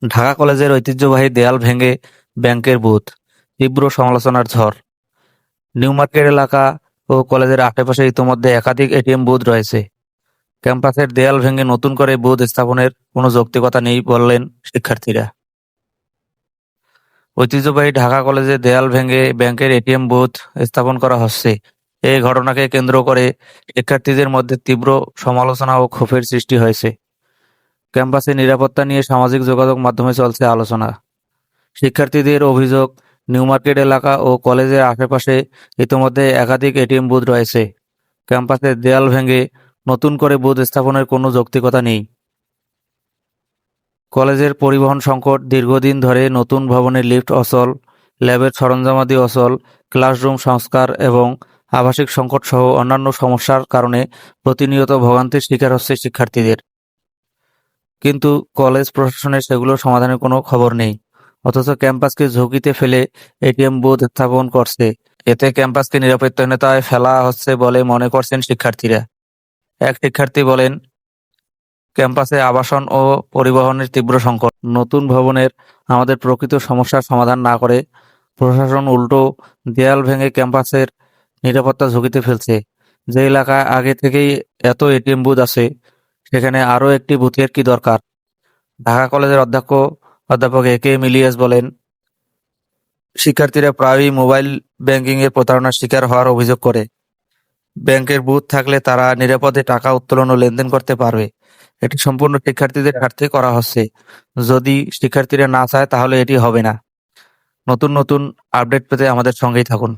ঢাকা কলেজের ঐতিহ্যবাহী দেয়াল ভেঙে ব্যাংকের বুথ, তীব্র সমালোচনার ঝড়। নিউ মার্কেট এলাকা ও কলেজের আশেপাশে ইতোমধ্যে একাধিক এটিএম বুথ রয়েছে। ক্যাম্পাসের দেয়াল ভেঙে নতুন করে বুথ স্থাপনের কোনো যৌক্তিকতা নেই বললেন শিক্ষার্থীরা। ঐতিহ্যবাহী ঢাকা কলেজে দেয়াল ভেঙে ব্যাংকের এটিএম বুথ স্থাপন করা হচ্ছে। এই ঘটনাকে কেন্দ্র করে শিক্ষার্থীদের মধ্যে তীব্র সমালোচনা ও ক্ষোভের সৃষ্টি হয়েছে। ক্যাম্পাসে নিরাপত্তা নিয়ে সামাজিক যোগাযোগ মাধ্যমে চলছে আলোচনা। শিক্ষার্থীদের অভিযোগ, নিউ মার্কেট এলাকা ও কলেজের আশেপাশে ইতোমধ্যে একাধিক এটিএম বুথ রয়েছে। ক্যাম্পাসের দেয়াল ভেঙে নতুন করে বুথ স্থাপনের কোনো যৌক্তিকতা নেই। কলেজের পরিবহন সংকট, দীর্ঘদিন ধরে নতুন ভবনের লিফট অচল, ল্যাবের সরঞ্জামাদি অচল, ক্লাসরুম সংস্কার এবং আবাসিক সংকট সহ অন্যান্য সমস্যার কারণে প্রতিনিয়ত ভোগান্তির শিকার হচ্ছে শিক্ষার্থীদের। কিন্তু কলেজ প্রশাসনের সেগুলো সমাধানের কোনো খবর নেই। অথচ ক্যাম্পাসকে ঝুঁকিতে ফেলে এটিএম বুথ স্থাপন করছে। এতে ক্যাম্পাসকে নিরাপত্তাহীনতায় ফেলা হচ্ছে বলে মনে করছেন শিক্ষার্থীরা। এক শিক্ষার্থী বলেন, ক্যাম্পাসে আবাসন ও পরিবহনের তীব্র সংকট। নতুন ভবনের আমাদের প্রকৃত সমস্যার সমাধান না করে প্রশাসন উল্টো দেয়াল ভেঙে ক্যাম্পাসের নিরাপত্তা ঝুঁকিতে ফেলছে। যে এলাকায় আগে থেকেই এত এটিএম বুথ আছে, সেখানে আরও একটি বুথের কি দরকার? ঢাকা কলেজের অধ্যাপক এ.কে.এম. ইলিয়াস বলেন, শিক্ষার্থীরা প্রায়ই মোবাইল ব্যাংকিংয়ের প্রতারণার শিকার হওয়ার অভিযোগ করে। ব্যাংকের বুথ থাকলে তারা নিরাপদে টাকা উত্তোলন ও লেনদেন করতে পারবে। এটি সম্পূর্ণ শিক্ষার্থীদের স্বার্থে করা হচ্ছে। যদি শিক্ষার্থীরা না চায় তাহলে এটি হবে না। নতুন নতুন আপডেট পেতে আমাদের সঙ্গেই থাকুন।